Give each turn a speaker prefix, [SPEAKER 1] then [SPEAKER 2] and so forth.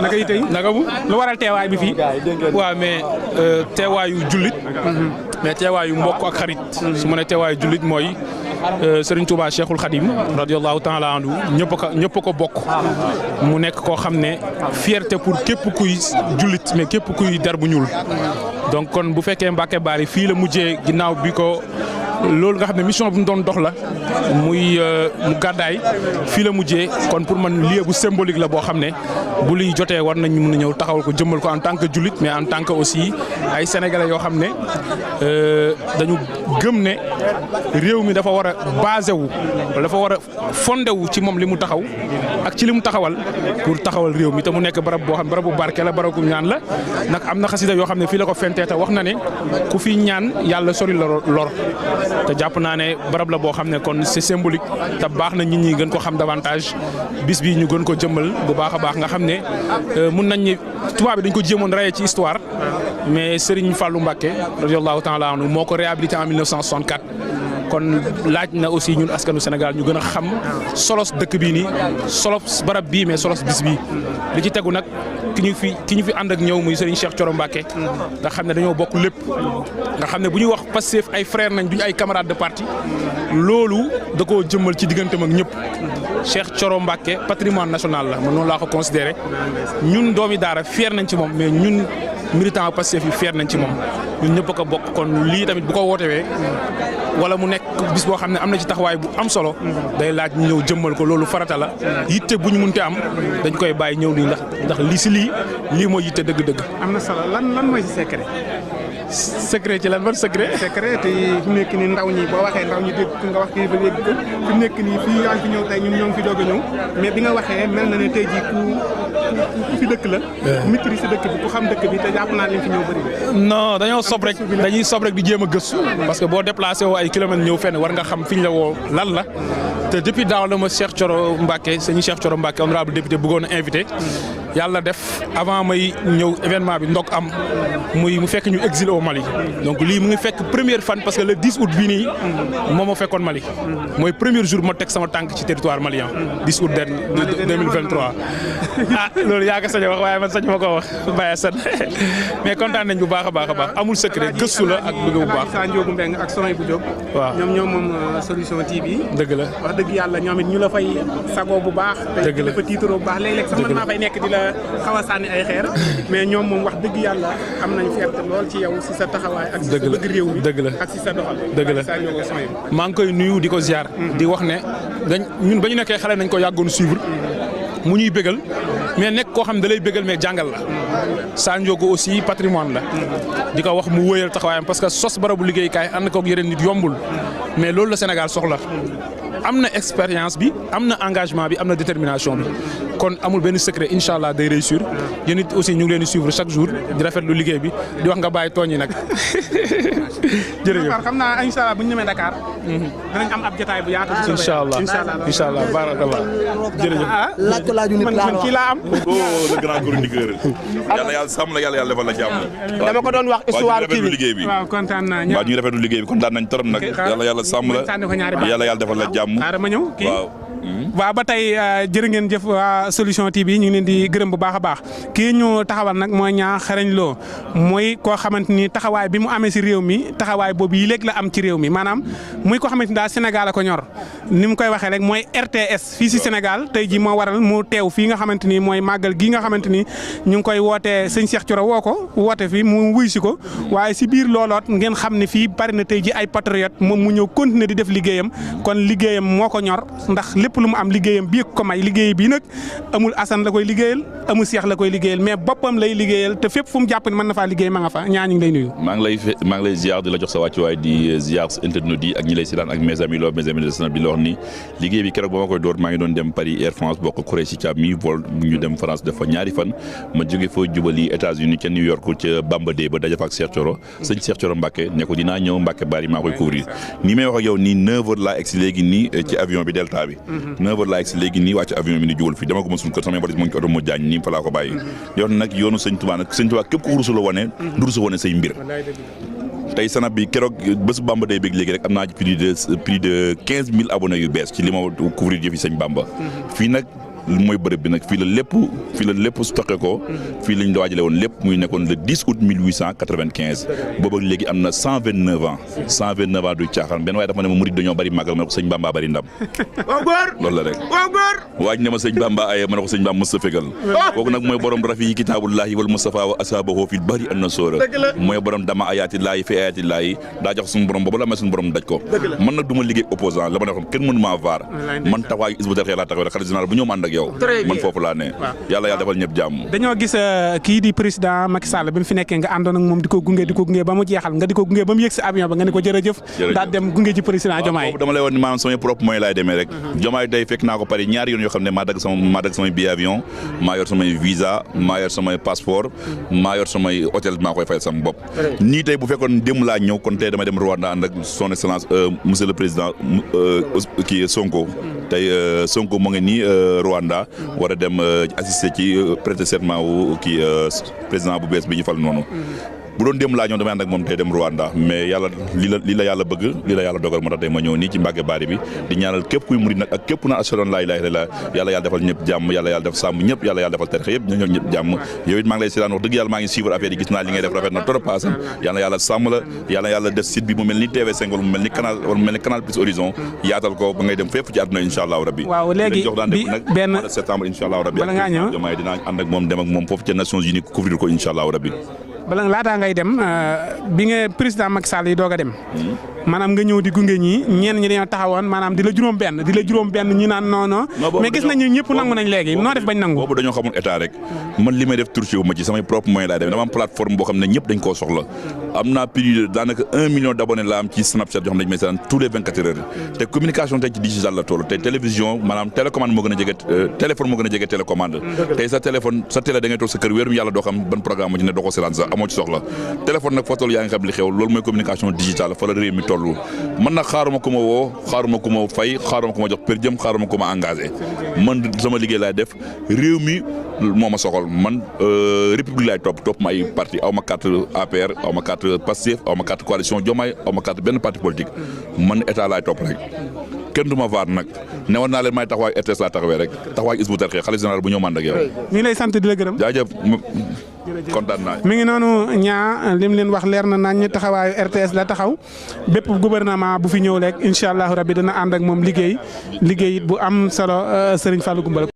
[SPEAKER 1] naka yi tey
[SPEAKER 2] naka bu
[SPEAKER 1] lu waral teewaay bi fii.
[SPEAKER 2] waaw mais teewaayu jullit mais teewaayu mbokk ak xarit su ma ne teewaayu jullit mooy Serigne Touba Cheikhul Khadim radiyallahu ta'ala anhu ñëpp ko bokk mu nekk koo xam ne fierté pour képp kuy jullit mais képp kuy der bu ñuul donc kon bu fekkee Mbacke Bari fii la mujjee ginnaaw bi ko loolu nga xam ne mission bu mu doon dox la muy mu gàddaay fii la mujjee kon pour man lieu bu symbolique la boo xam ne bu liy jotee war nañ mën a ñëw taxawal ko jëmmal ko en tant que jullit mais en tant que aussi ay sénégalais yoo xam ne dañu gëm ne réew mi dafa war a basé wu dafa war a fondé wu ci moom li mu taxaw ak ci li mu taxawal pour taxawal réew mi te mu nekk barab boo xam barabu barke la barabu ñaan la nag am na xasida yoo xam ne fii la ko fentee te wax na ne ku fi ñaan yàlla sori la lor te jàpp naa ne barab la boo xam ne kon c'est symbolique te baax na nit ñi gën ko xam davantage bis bi ñu gën ko jëmmal bu baax a baax nga xam ne mun nañ ni tubaab bi dañ ko jéemoon rayee ci histoire mais Serigne Fallou Mbacké radiyallahu ta'ala anhu moo ko réhabilité en 1964 kon laaj na aussi ñun askanu Sénégal ñu gën a xam solos dëkk bii nii solos barab bii mais solos bis bii li ci tegu nag ki ñu fi ànd ak ñëw muy Serigne Cheikh Thioro Mbacké nga xam ne dañoo bokk lépp nga xam ne bu ñuy wax Pastef ay frères nañ duñu ay camarades de parti loolu da koo jëmmal ci digganteem ak ñëpp Cheikh Thioro Mbacké patrimoine national la man noonu laa ko considéré ñun doomi daara fier nañ ci moom mais ñun militant Pastef yi fier nañ ci moom ñun ñëpp a ko bokk kon lii tamit bu ko wootewee wala mu nekk bis boo xam ne am na ci taxawaay bu am solo day laaj ñu ñëw jëmmal ko loolu farata la yitte bu ñu munte am dañ koy bàyyi ñëw nii ndax lii mooy yitte dëgg-dëgg.
[SPEAKER 1] am na solo lan mooy si secret
[SPEAKER 2] ci lan ban secret.
[SPEAKER 1] secret te fi mu nekk nii ndaw ñi boo waxee ndaw ñi dégg nga wax kii ba dégg ko fi mu nekk nii fii yaa ngi fi ñëw tey ñun ñoo ngi fi doog a ñëw mais bi nga waxee mel na ne tey jii ku fi dëkk la. ku maîtrise dëkk bi ku xam dëkk bi te jàpp naa leen fi ñëw bëri.
[SPEAKER 2] non dañoo sob rek di jéem a gëstu parce que boo déplacé woo ay kilomètres ñëw fenn war nga xam fi ñu la woo lan la te depuis daaw la ma Cheikh Thioro Mbacké sëñ Cheikh Thioro Mbacké honorable député bëggoon a invité yàlla def avant may ñëw événement bi ndok am mu fekk ñu exilé au Mali donc lii mu ngi fekk première fan parce que le 10 août bii nii moo ma fekkoon Mali mooy premier jour ma teg sama tànk ci territoire malien 10 août 2023 loolu yaa ko sañ a wax waaye man sañ ma ko wax bàyyi san mais kontaan nañ bu baax a baax amul secret gëstu la ak bëgg bu baax.
[SPEAKER 1] Sa Ndiogou Mbengue ak Sonia bu Diop.
[SPEAKER 2] waaw
[SPEAKER 1] ñoom moom Solution TV.
[SPEAKER 2] dëgg la
[SPEAKER 1] wax dëgg yàlla ñoom it ñu la fay sagoo bu baax.
[SPEAKER 2] dëgg la
[SPEAKER 1] te tiitaroo bu baax léeg-léeg sax mën naa fay nekk di la xaw a sànni ay xeer mais ñoom moom wax dëgg yàlla am nañ fierté lool ci yow si sa taxawaay ak si sa bëgg réew mi
[SPEAKER 2] dëgg la
[SPEAKER 1] ak si sa doxal.
[SPEAKER 2] dëgg la maa ngi koy nuyu di ko ziar. di wax ne ñun ba ñu nekkee xale nañ ko yàggoon suivre mu ñuy bégal mais nekk koo xam ne da lay bégal mais jàngal la Sa Ndiogou aussi patrimoine la di ko wax mu wëyal taxawaayam parce que sos barabu liggéeykaay ànd koog yeneen nit yombul mais loolu la Sénégal soxla am na expérience bi am na engagement bi am na détermination bi kon amul benn secret incha allah day réussir yéen it aussi ñu ngi leen di suivre chaque jour di rafetlu liggéey bi di wax nga bàyyi tooñ yi nag jërëjëf.
[SPEAKER 1] xam naa incha allah bu ñu ñëwee Dakar. danañ am ab jotaay bu yaatu.
[SPEAKER 2] incha allah barakallah jërëjëf.
[SPEAKER 3] laaj ko laaju nit
[SPEAKER 1] man kii laa am.
[SPEAKER 4] le grand chroniqueur. yàlla sàmm la yàlla defal la jàmm.
[SPEAKER 3] dama ko doon wax histoire kii bi
[SPEAKER 4] liggéey bi.
[SPEAKER 1] waaw kontaan naa
[SPEAKER 4] waaw ñu ngi rafetlu liggéey bi kontaan nañ trop nag. yàlla sàmm la yàlla defal la jàmm.
[SPEAKER 1] ma ñëw kii waaw ba tey jërë ngeen jëf waa Solution TV ñu ngi leen di gërëm bu baax a baax kii ñu taxawal nag mooy Niang Kharagne Lo mooy koo xamante ni taxawaay bi mu amee si réew mi taxawaay boobu yi léegi la am ci réew mi maanaam muy koo xamante ni daal Sénégal a ko ñor ni mu koy waxee rek mooy RTS fii si Sénégal tey ji moo waral mu teew fii nga xamante ni mooy màggal gi nga xamante ni ñu ngi koy wootee sëñ Cheikh Thioro woo ko woote fi mu wuy si ko waaye si biir looloot ngeen xam ne fii bari na tey ji ay patriote moom mu ñëw continuer di def liggéeyam kon liggéeyam moo ko ñor ndax lépp lu mu am liggéeyam bii ko may liggéey bii nag amul Assane la koy liggéeyal amul Cheikh la koy liggéeyal mais boppam lay liggéeyal te fépp fu mu jàpp ne mën na faa liggéey ma nga fa ñaa ñu ngi lay nuyu.
[SPEAKER 4] maa ngi lay ziar di la jox sa wàccuwaay di ziar internet yi ak ñi lay seetaan ak mes amis mes amis de Sénégal bi la wax ni liggéey bi keroog ba ma koy door maa ngi doon dem Paris Air France bokk Croatie Thiam mi vol ñu dem France def fa ñaari fan ma jóge fa jubali États-Unis ca New York ca Bamba Day ba daje fa ak Cheikh Thioro sëñ Cheikh Thioro Mbacké ne ko dinaa ñëw Mbacké Bari maa koy couvrir ni may wax ak yow nii 9h laa egsi léegi nii ci avion bi Delta bi 9h laa egsi léegi nii wàcc avion bi ni jógal fii dama ko ma suñu kër sama valise mu ngi ci oto mo jaañ nii fa laa ko bàyyi yow nag yoonu sëñ Touba nag sëñ Touba képp ku rusu la wane du rusu wane say mbir tey sanab bi keroog bés Bamba Day bëgg léegi rek am naa ci plus de 15 000 abonnés yu bees ci li ma couvrir jëfi sëñ Bamba fii nag mooy bërëb bi nag fii la lépp stocké ko fii lañ la waajale woon lépp muy nekkoon le 10 août 1895 boobu léegi am na 129 ans 129 ans du caaxaan benn waaye dafa ne ma murid dañoo bari màggal ma ne ko sëñ Bamba bari ndam loolu la rek waaj ne ma sëñ Bamba aye ma ne ko sëñ Bamba Mustafa fegal kooku nag mooy borom rafi kitaabullahi wal Mustafa wa ashabahu fil bari an nasora mooy borom dama ayatillahi fi ayatillahi daa jox suñu borom boobu la may suñu borom daj ko man nag du ma liggéey opposant la ma ne xam kenn mënu maa vaar man taxawaayu Hizbut Tarqiyyah laa taxawee xalifa général bu ñëw ànd ak yow man foofu laa ne yàlla defal ñëpp jàmm
[SPEAKER 1] dañoo gis kii di président Macky Sall bi mu fi nekkee nga àndoon ak moom di ko gunge ba mu jeexal nga di ko gunge ba mu yëg si avion ba nga ne ko jërëjëf daal dem gunge ci président Diomaye
[SPEAKER 4] boobu dama lay wax ni maanaam samay propre moyen laay demee rek Diomaye day fekk naa ko Paris ñaari yoon yoo xam ne maa dagg samay billet avion maa yor samay visa maa yor samay passeport maa yor samay hôtel maa koy fayal sama bopp nii tey bu fekkoon démb laa ñëw kon tey damay dem Rwanda ànd ak son excellence monsieur le président kii Sonko tey Sonko mu ngi nii Rwanda war a dem assister ci prêter serment wu kii président bu bees bi ñu fal noonu bu doon dem laa ñëw damay ànd ak moom tey dem Rwanda mais yàlla li la yàlla bëgg li la yàlla dogal moo tax tey ma ñëw nii ci Mbàkke Baari bi di ñaanal képp kuy murid nag ak képp na ashhadu an laa ilaaha illallaah yàlla defal ñëpp jàmm yàlla def sàmm ñëpp yàlla defal tarixa yëpp ñoo ñëpp jàmm yow it maa ngi lay seetaan wax dëgg yàlla maa ngi suivre affaire yi gis naa li ngay def rafet na trop paasam yàlla sàmm la yàlla def site bi mu mel ni TV5 wala mu mel ni canal plus horizon yaatal ko ba ngay dem fépp ci àdduna insha allahu rabbi
[SPEAKER 1] waaw léegi
[SPEAKER 4] jox daan def nag
[SPEAKER 1] benn
[SPEAKER 4] septembre insha allahu rabbi
[SPEAKER 1] bala ngaa ñëw
[SPEAKER 4] Diomaye dinaa ànd ak moom dem ak moom foofu ca Nations Unies couvrir ko insha allahu rabbi
[SPEAKER 1] bala laataa ngay dem bi nga président Macky Sall yi doog a dem maanaam nga ñëw di gunge ñi ñenn ñi dañoo taxawoon maanaam di la juróom benn ñi naan non mais gis nañu ñëpp nangu nañ léegi noo def bañ nangu
[SPEAKER 4] boobu dañoo xamul état rek man li may def tourché wu ma ci samay propre moyen laay def dama am plateforme boo xam ne ñëpp dañ koo soxla am naa plus de daanaka 1 million d'abonnés la am ci Snapchat yoo xam ne dañ may seetaan tous les 24 heures te communication tey ci digital la toll tey télévision maanaam télécommande moo gën a jege téléphone moo gën a jege télécommande tey sa téléphone sa télé da ngay toog sa kër wéerum yàlla doo xam ban programme moo ci ne doo ko seetaan sax amoo ci soxla téléphone nag foo toll yaa ngi xam li xew loolu mooy communication digitale fa la réew mi toll man nag xaaruma ku ma woo xaaruma ku ma fay xaaruma ku ma jox per jëm xaaruma ku ma engagé man sama liggéey laay def réew mi moo ma soxal man république laay topp ma ay parti aw ma carte APR aw ma carte Pastef aw ma carte coalition Diomaye aw ma carte benn parti politique man état laay topp rek kenn du ma vaar nag ne woon naa leen may taxawaay RTS laa taxawee rek taxawaay Hizbut Tarqiyyah xalifa général bu ñëw man ak yow.
[SPEAKER 1] ñu ngi lay sant di la gërëm.
[SPEAKER 4] jaajëf kontaan naa.
[SPEAKER 1] mi ngi noonu ñaa lim leen wax leer na nañ taxawaayu RTS la taxaw bépp gouvernement bu fi ñëw rek incha allahu rabbi dana ànd ak moom liggéey bu am solo Serigne Fallou Goumbala